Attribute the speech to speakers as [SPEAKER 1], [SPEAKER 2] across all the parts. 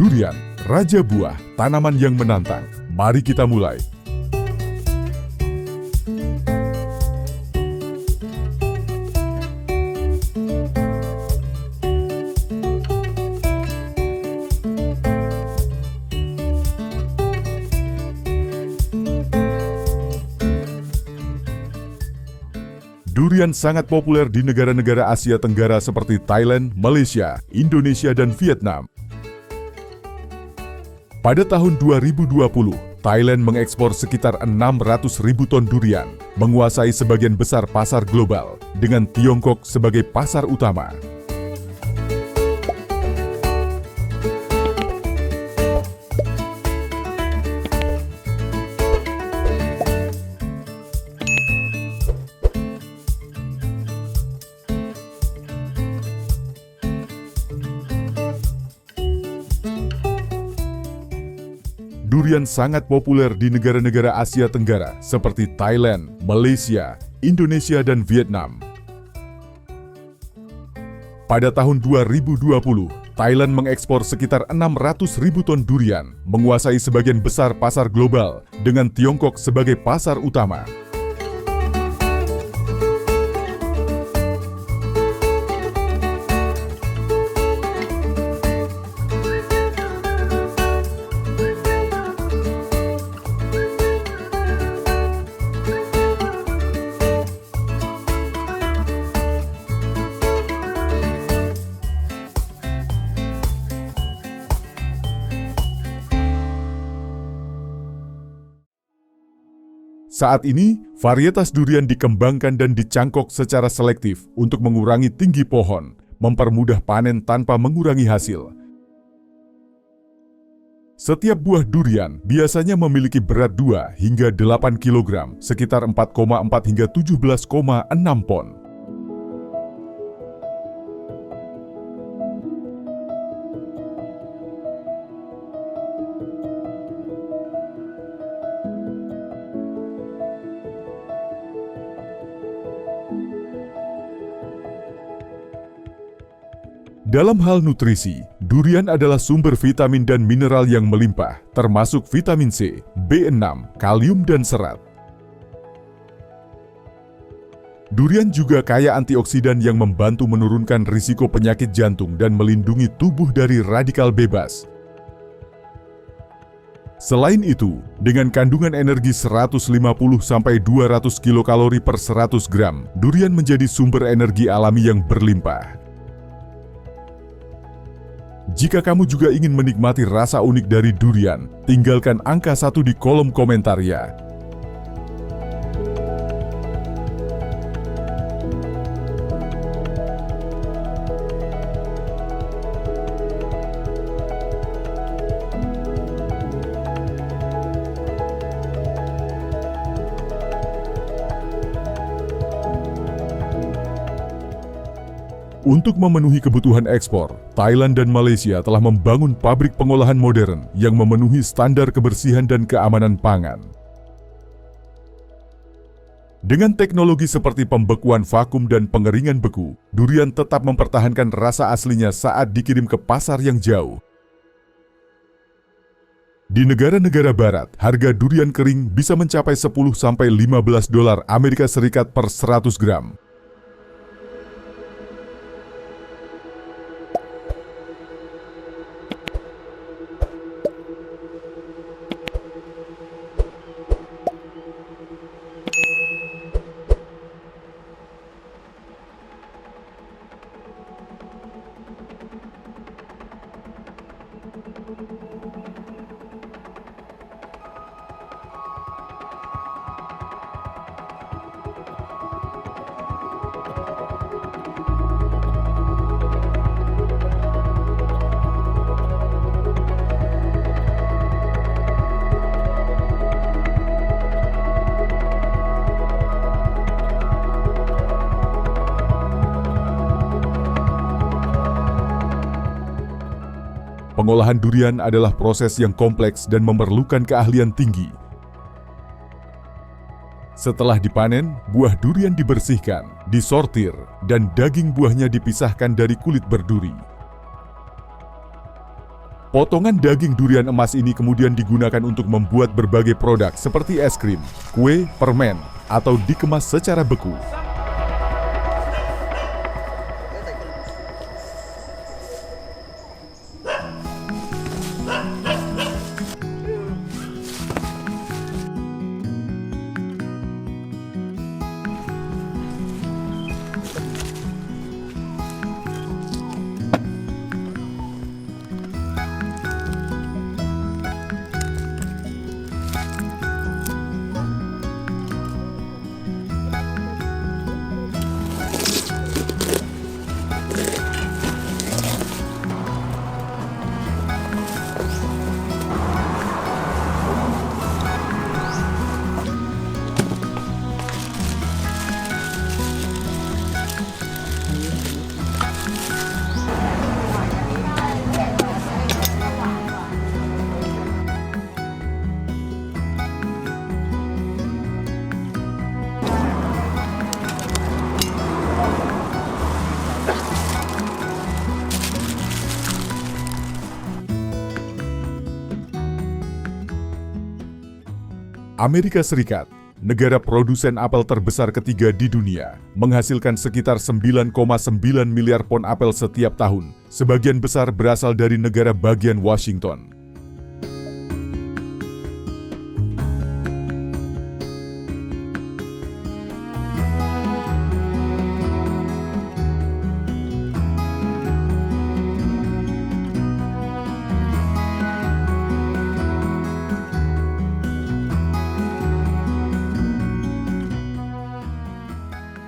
[SPEAKER 1] Durian, raja buah, tanaman yang menantang. Mari kita mulai. Durian sangat populer di negara-negara Asia Tenggara seperti Thailand, Malaysia, Indonesia, dan Vietnam. Pada tahun 2020, Thailand mengekspor sekitar 600.000 ton durian, menguasai sebagian besar pasar global, dengan Tiongkok sebagai pasar utama. Durian sangat populer di negara-negara Asia Tenggara seperti Thailand, Malaysia, Indonesia, dan Vietnam. Pada tahun 2020, Thailand mengekspor sekitar 600.000 ton durian, menguasai sebagian besar pasar global dengan Tiongkok sebagai pasar utama. Saat ini, varietas durian dikembangkan dan dicangkok secara selektif untuk mengurangi tinggi pohon, mempermudah panen tanpa mengurangi hasil. Setiap buah durian biasanya memiliki berat 2 hingga 8 kg, sekitar 4,4 hingga 17,6 pon. Dalam hal nutrisi, durian adalah sumber vitamin dan mineral yang melimpah, termasuk vitamin C, B6, kalium, dan serat. Durian juga kaya antioksidan yang membantu menurunkan risiko penyakit jantung dan melindungi tubuh dari radikal bebas. Selain itu, dengan kandungan energi 150-200 kilokalori per 100 gram, durian menjadi sumber energi alami yang berlimpah. Jika kamu juga ingin menikmati rasa unik dari durian, tinggalkan angka 1 di kolom komentar ya. Untuk memenuhi kebutuhan ekspor, Thailand dan Malaysia telah membangun pabrik pengolahan modern yang memenuhi standar kebersihan dan keamanan pangan. Dengan teknologi seperti pembekuan vakum dan pengeringan beku, durian tetap mempertahankan rasa aslinya saat dikirim ke pasar yang jauh. Di negara-negara barat, harga durian kering bisa mencapai 10-15 dolar Amerika Serikat per 100 gram. Pengolahan durian adalah proses yang kompleks dan memerlukan keahlian tinggi. Setelah dipanen, buah durian dibersihkan, disortir, dan daging buahnya dipisahkan dari kulit berduri. Potongan daging durian emas ini kemudian digunakan untuk membuat berbagai produk seperti es krim, kue, permen, atau dikemas secara beku. Amerika Serikat, negara produsen apel terbesar ketiga di dunia, menghasilkan sekitar 9,9 miliar pon apel setiap tahun. Sebagian besar berasal dari negara bagian Washington.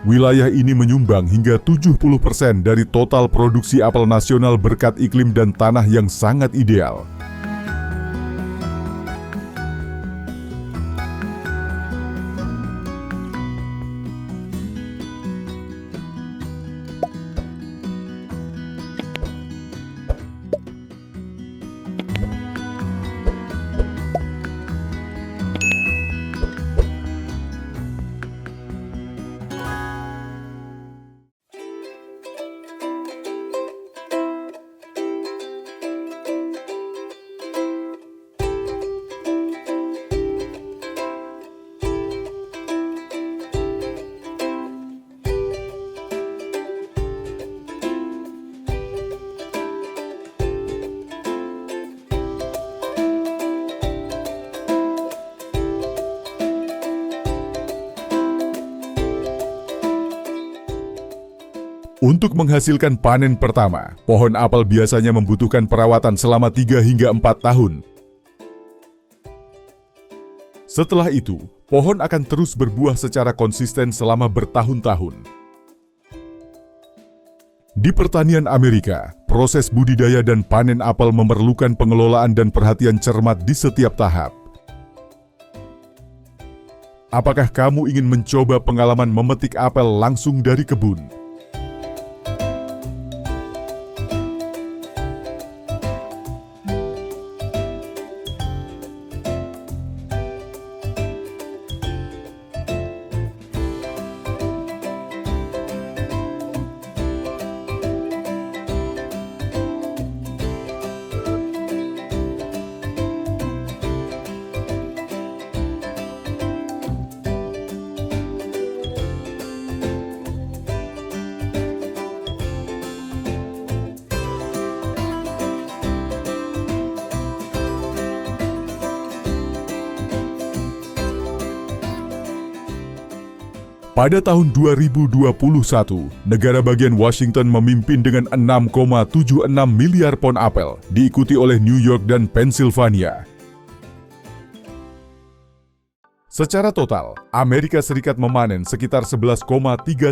[SPEAKER 1] Wilayah ini menyumbang hingga 70% dari total produksi apel nasional berkat iklim dan tanah yang sangat ideal. Untuk menghasilkan panen pertama, pohon apel biasanya membutuhkan perawatan selama 3 hingga 4 tahun. Setelah itu, pohon akan terus berbuah secara konsisten selama bertahun-tahun. Di pertanian Amerika, proses budidaya dan panen apel memerlukan pengelolaan dan perhatian cermat di setiap tahap. Apakah kamu ingin mencoba pengalaman memetik apel langsung dari kebun? Pada tahun 2021, negara bagian Washington memimpin dengan 6,76 miliar pon apel, diikuti oleh New York dan Pennsylvania. Secara total, Amerika Serikat memanen sekitar 11,3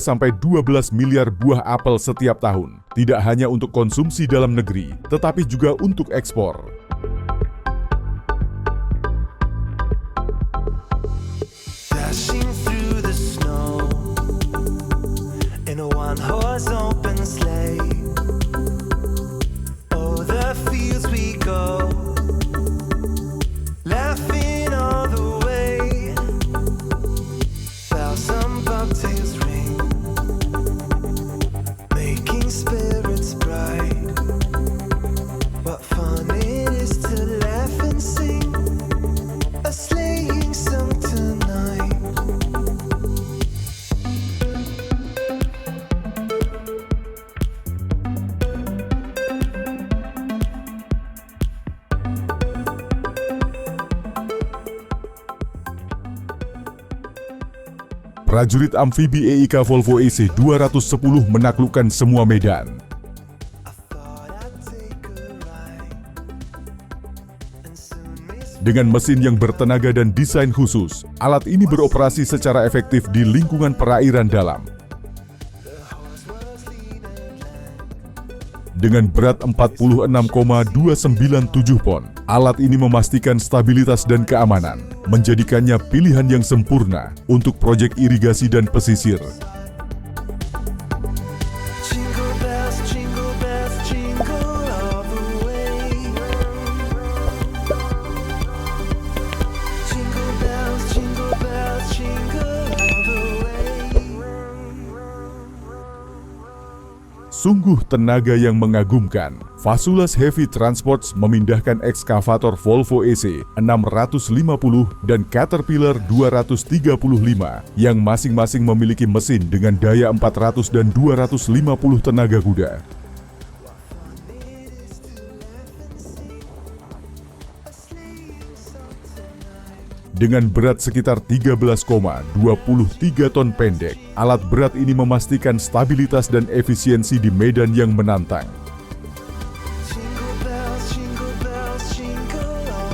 [SPEAKER 1] sampai 12 miliar buah apel setiap tahun, tidak hanya untuk konsumsi dalam negeri, tetapi juga untuk ekspor.
[SPEAKER 2] One-horse open sleigh. Oh, the fields we go, laughing all the way. Bells and bobtails ring, making spirits bright. What fun it
[SPEAKER 1] prajurit amfibi EIK Volvo EC 210 menaklukkan semua medan. Dengan mesin yang bertenaga dan desain khusus, alat ini beroperasi secara efektif di lingkungan perairan dalam. Dengan berat 46,297 pon, alat ini memastikan stabilitas dan keamanan, menjadikannya pilihan yang sempurna untuk proyek irigasi dan pesisir.
[SPEAKER 2] Jingle bells, jingle all the way. Jingle bells, jingle all the way.
[SPEAKER 1] Sungguh tenaga yang mengagumkan. Fasulas Heavy Transports memindahkan ekskavator Volvo EC 650 dan Caterpillar 235 yang masing-masing memiliki mesin dengan daya 400 dan 250 tenaga kuda. Dengan berat sekitar 13,23 ton pendek, alat berat ini memastikan stabilitas dan efisiensi di medan yang menantang.
[SPEAKER 2] Jingle bells, jingle all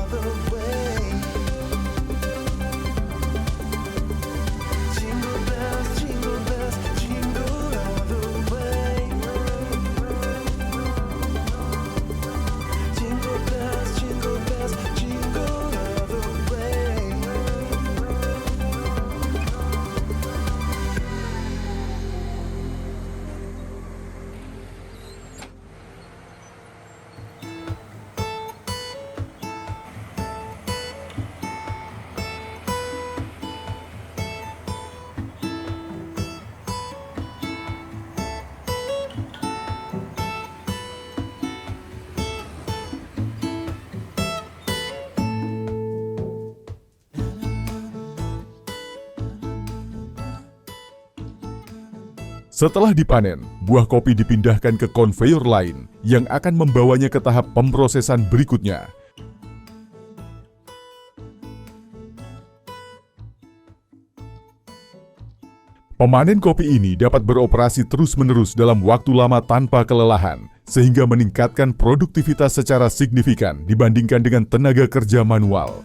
[SPEAKER 2] the way. Jingle bells, jingle all the way. Jingle bells, jingle all the way.
[SPEAKER 1] Setelah dipanen, buah kopi dipindahkan ke konveyor lain yang akan membawanya ke tahap pemrosesan berikutnya. Pemanen kopi ini dapat beroperasi terus-menerus dalam waktu lama tanpa kelelahan, sehingga meningkatkan produktivitas secara signifikan dibandingkan dengan tenaga kerja manual.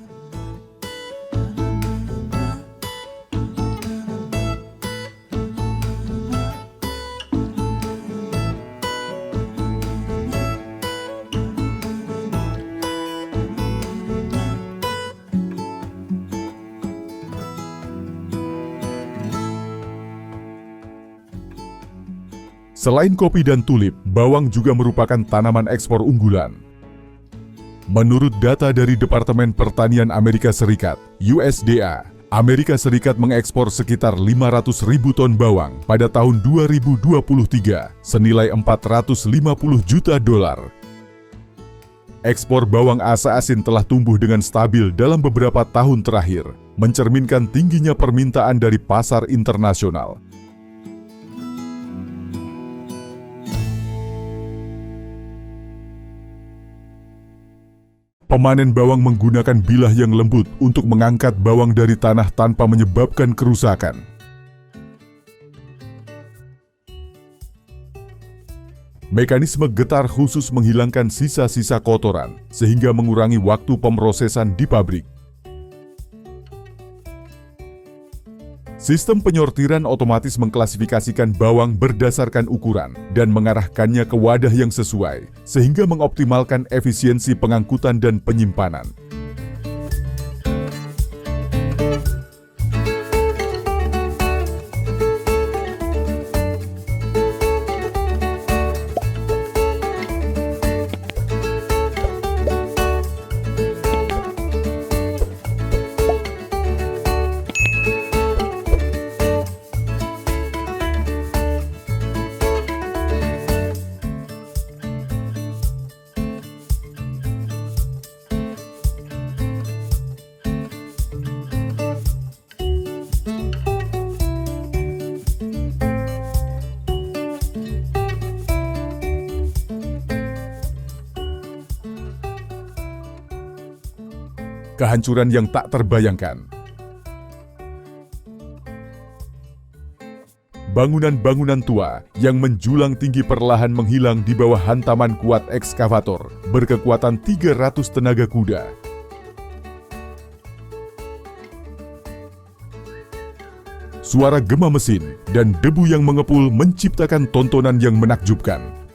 [SPEAKER 1] Selain kopi dan tulip, bawang juga merupakan tanaman ekspor unggulan. Menurut data dari Departemen Pertanian Amerika Serikat, USDA, Amerika Serikat mengekspor sekitar 500.000 ton bawang pada tahun 2023, senilai 450 juta dolar. Ekspor bawang asa asin telah tumbuh dengan stabil dalam beberapa tahun terakhir, mencerminkan tingginya permintaan dari pasar internasional. Pemanen bawang menggunakan bilah yang lembut untuk mengangkat bawang dari tanah tanpa menyebabkan kerusakan. Mekanisme getar khusus menghilangkan sisa-sisa kotoran, sehingga mengurangi waktu pemrosesan di pabrik. Sistem penyortiran otomatis mengklasifikasikan bawang berdasarkan ukuran dan mengarahkannya ke wadah yang sesuai, sehingga mengoptimalkan efisiensi pengangkutan dan penyimpanan. Kehancuran yang tak terbayangkan. bangunan-bangunan tua yang menjulang tinggi perlahan menghilang di bawah hantaman kuat ekskavator berkekuatan 300 tenaga kuda. Suara gema mesin dan debu yang mengepul menciptakan tontonan yang menakjubkan.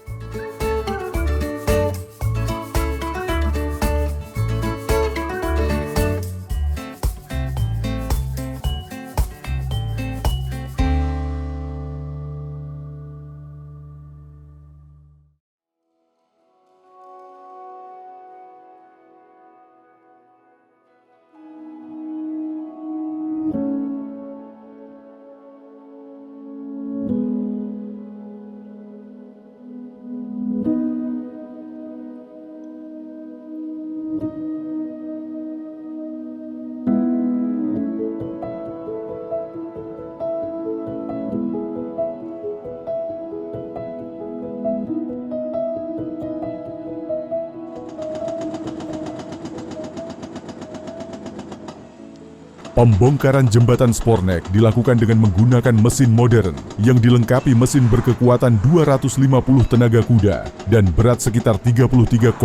[SPEAKER 1] Pembongkaran jembatan Spornek dilakukan dengan menggunakan mesin modern yang dilengkapi mesin berkekuatan 250 tenaga kuda dan berat sekitar 33,07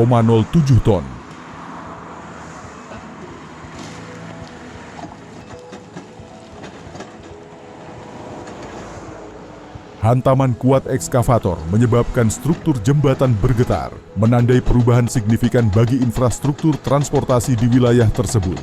[SPEAKER 1] ton. Hantaman kuat ekskavator menyebabkan struktur jembatan bergetar, menandai perubahan signifikan bagi infrastruktur transportasi di wilayah tersebut.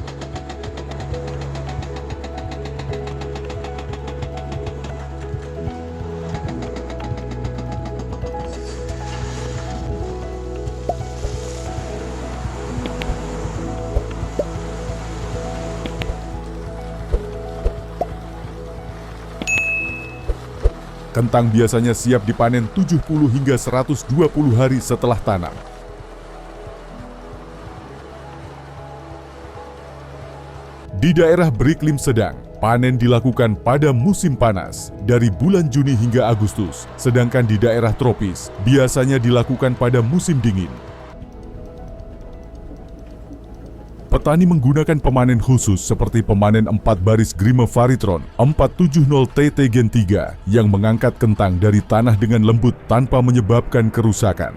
[SPEAKER 1] Kentang biasanya siap dipanen 70 hingga 120 hari setelah tanam. Di daerah beriklim sedang, panen dilakukan pada musim panas, dari bulan Juni hingga Agustus, sedangkan di daerah tropis biasanya dilakukan pada musim dingin. Petani menggunakan pemanen khusus seperti pemanen 4 baris Grima Varitron 470TT Gen 3 yang mengangkat kentang dari tanah dengan lembut tanpa menyebabkan kerusakan.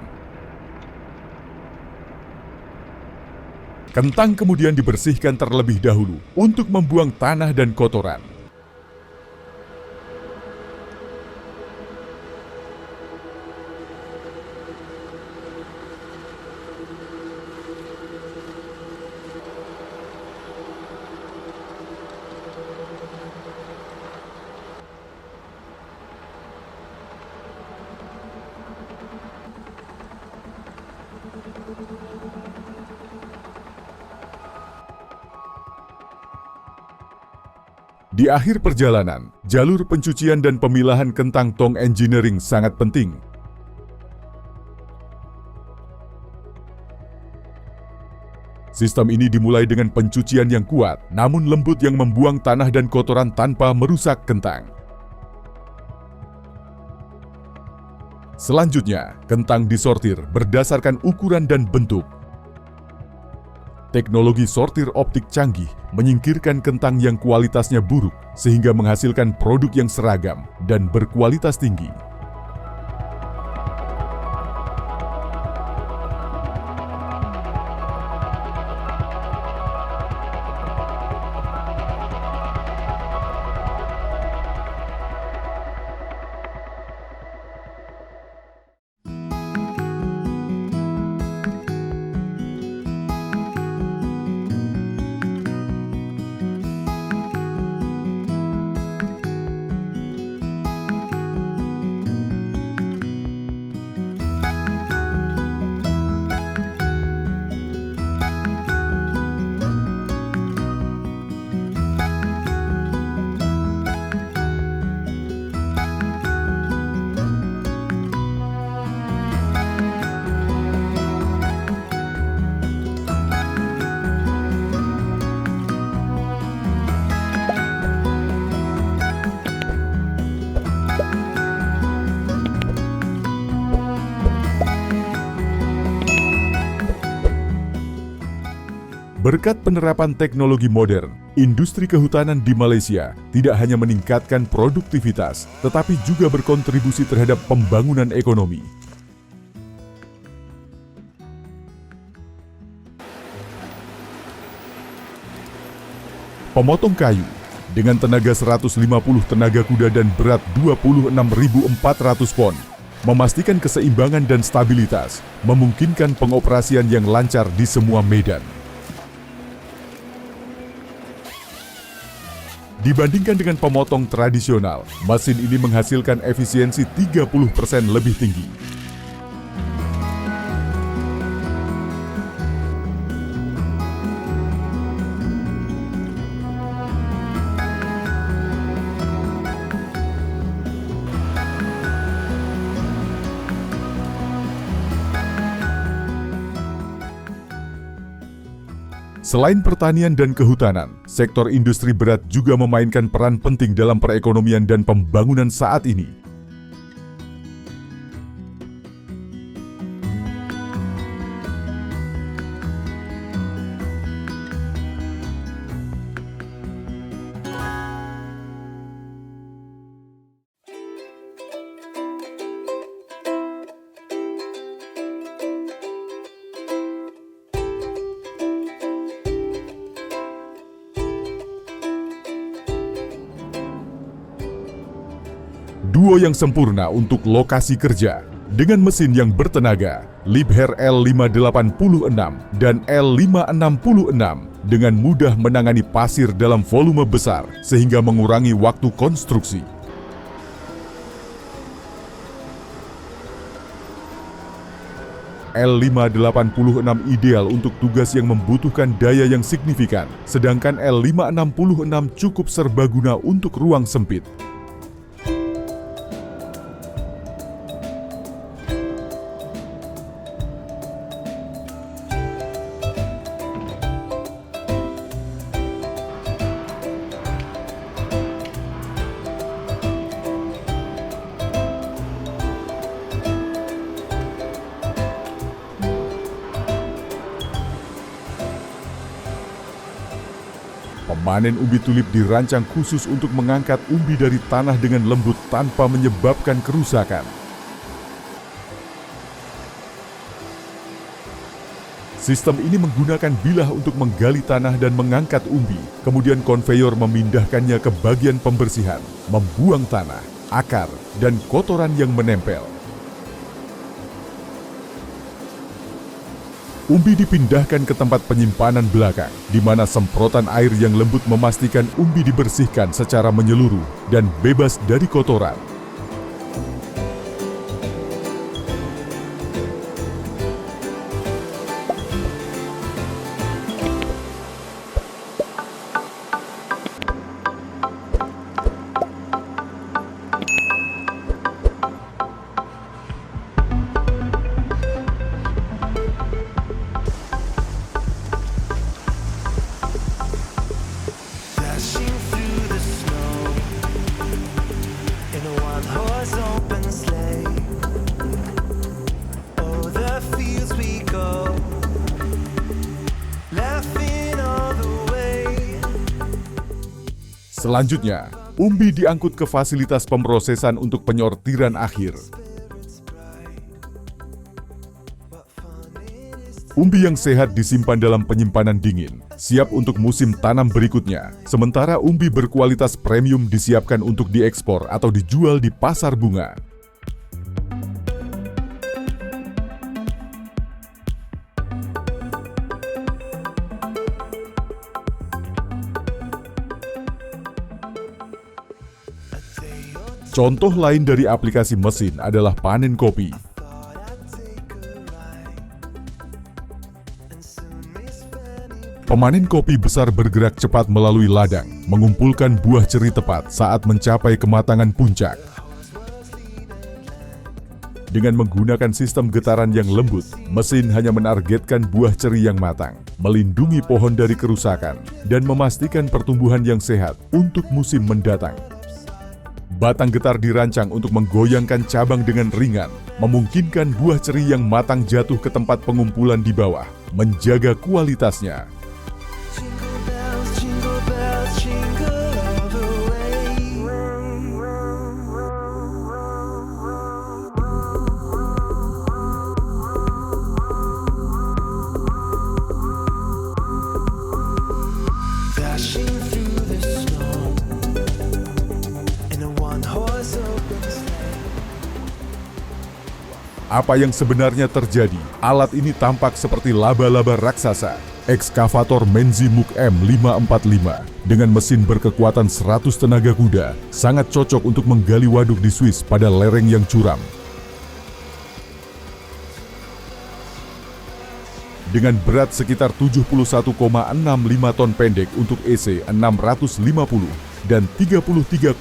[SPEAKER 1] Kentang kemudian dibersihkan terlebih dahulu untuk membuang tanah dan kotoran. Di akhir perjalanan, jalur pencucian dan pemilahan kentang tong engineering sangat penting. Sistem ini dimulai dengan pencucian yang kuat, namun lembut yang membuang tanah dan kotoran tanpa merusak kentang. Selanjutnya, kentang disortir berdasarkan ukuran dan bentuk. Teknologi sortir optik canggih menyingkirkan kentang yang kualitasnya buruk sehingga menghasilkan produk yang seragam dan berkualitas tinggi. Berkat penerapan teknologi modern, industri kehutanan di Malaysia tidak hanya meningkatkan produktivitas, tetapi juga berkontribusi terhadap pembangunan ekonomi. Pemotong kayu dengan tenaga 150 tenaga kuda dan berat 26.400 pon memastikan keseimbangan dan stabilitas, memungkinkan pengoperasian yang lancar di semua medan. Dibandingkan dengan pemotong tradisional, mesin ini menghasilkan efisiensi 30% lebih tinggi. Selain pertanian dan kehutanan, sektor industri berat juga memainkan peran penting dalam perekonomian dan pembangunan saat ini. Duo yang sempurna untuk lokasi kerja. Dengan mesin yang bertenaga, Liebherr L586 dan L566 dengan mudah menangani pasir dalam volume besar sehingga mengurangi waktu konstruksi. L586 ideal untuk tugas yang membutuhkan daya yang signifikan, sedangkan L566 cukup serbaguna untuk ruang sempit. Pemanen umbi tulip dirancang khusus untuk mengangkat umbi dari tanah dengan lembut tanpa menyebabkan kerusakan. Sistem ini menggunakan bilah untuk menggali tanah dan mengangkat umbi, kemudian konveyor memindahkannya ke bagian pembersihan, membuang tanah, akar, dan kotoran yang menempel. Umbi dipindahkan ke tempat penyimpanan belakang, di mana semprotan air yang lembut memastikan umbi dibersihkan secara menyeluruh dan bebas dari kotoran.
[SPEAKER 2] Dashing through the snow in a one-horse open sleigh. Oh, the fields we go, laughing all the way.
[SPEAKER 1] Selanjutnya, umbi diangkut ke fasilitas pemrosesan untuk penyortiran akhir. Umbi yang sehat disimpan dalam penyimpanan dingin, siap untuk musim tanam berikutnya. Sementara umbi berkualitas premium disiapkan untuk diekspor atau dijual di pasar bunga. Contoh lain dari aplikasi mesin adalah panen kopi. Pemanen kopi besar bergerak cepat melalui ladang, mengumpulkan buah ceri tepat saat mencapai kematangan puncak. Dengan menggunakan sistem getaran yang lembut, mesin hanya menargetkan buah ceri yang matang, melindungi pohon dari kerusakan, dan memastikan pertumbuhan yang sehat untuk musim mendatang. Batang getar dirancang untuk menggoyangkan cabang dengan ringan, memungkinkan buah ceri yang matang jatuh ke tempat pengumpulan di bawah, menjaga kualitasnya. Apa yang sebenarnya terjadi? Alat ini tampak seperti laba-laba raksasa. Ekskavator Menzimuk M545 dengan mesin berkekuatan 100 tenaga kuda sangat cocok untuk menggali waduk di Swiss pada lereng yang curam. Dengan berat sekitar 71,65 ton pendek untuk EC 650 dan 33,07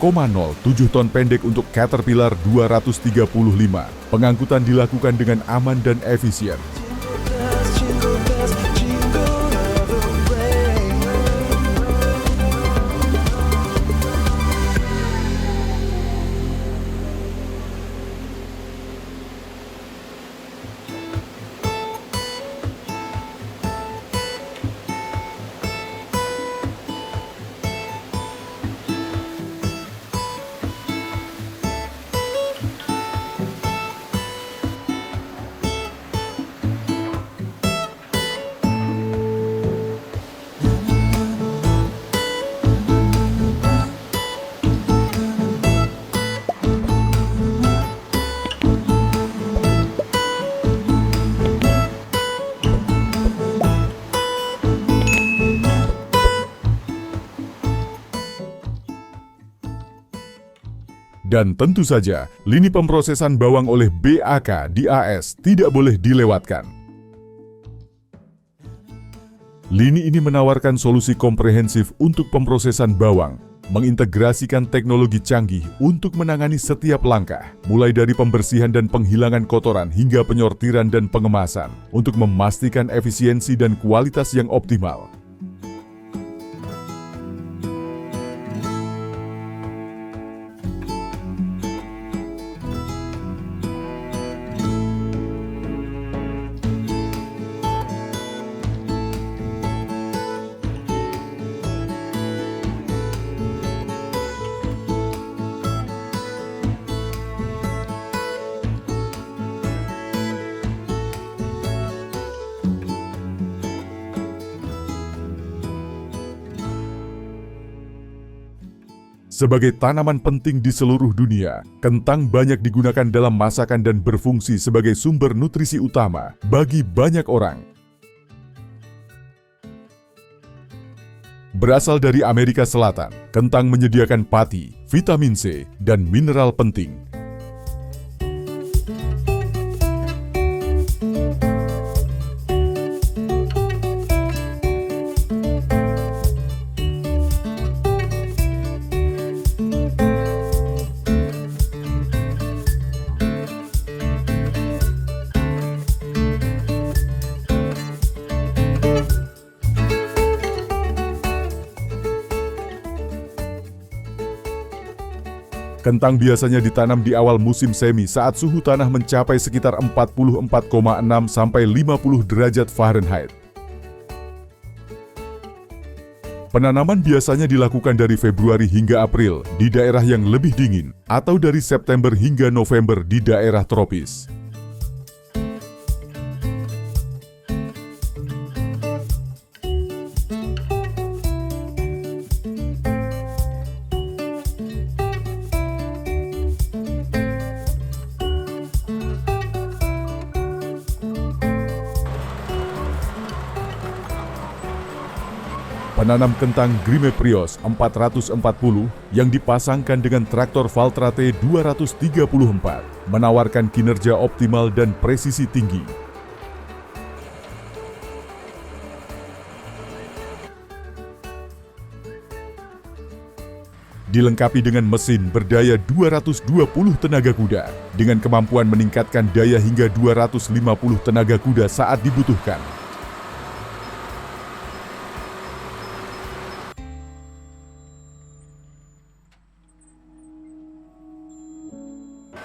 [SPEAKER 1] ton pendek untuk Caterpillar 235. Pengangkutan dilakukan dengan aman dan efisien.
[SPEAKER 2] Jingle bells, jingle all the way.
[SPEAKER 1] Dan tentu saja, lini pemrosesan bawang oleh BAK di AS tidak boleh dilewatkan. Lini ini menawarkan solusi komprehensif untuk pemrosesan bawang, mengintegrasikan teknologi canggih untuk menangani setiap langkah, mulai dari pembersihan dan penghilangan kotoran hingga penyortiran dan pengemasan, untuk memastikan efisiensi dan kualitas yang optimal. Sebagai tanaman penting di seluruh dunia, kentang banyak digunakan dalam masakan dan berfungsi sebagai sumber nutrisi utama bagi banyak orang. Berasal dari Amerika Selatan, kentang menyediakan pati, vitamin C, dan mineral penting. Kentang biasanya ditanam di awal musim semi saat suhu tanah mencapai sekitar 44,6 sampai 50 derajat Fahrenheit. Penanaman biasanya dilakukan dari Februari hingga April di daerah yang lebih dingin atau dari September hingga November di daerah tropis. Penanam kentang Grimeprios 440 yang dipasangkan dengan traktor Valtrate 234 menawarkan kinerja optimal dan presisi tinggi. Dilengkapi dengan mesin berdaya 220 tenaga kuda dengan kemampuan meningkatkan daya hingga 250 tenaga kuda saat dibutuhkan.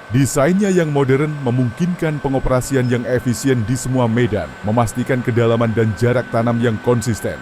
[SPEAKER 1] Desainnya yang modern memungkinkan pengoperasian yang efisien di semua medan, memastikan kedalaman dan jarak tanam yang konsisten,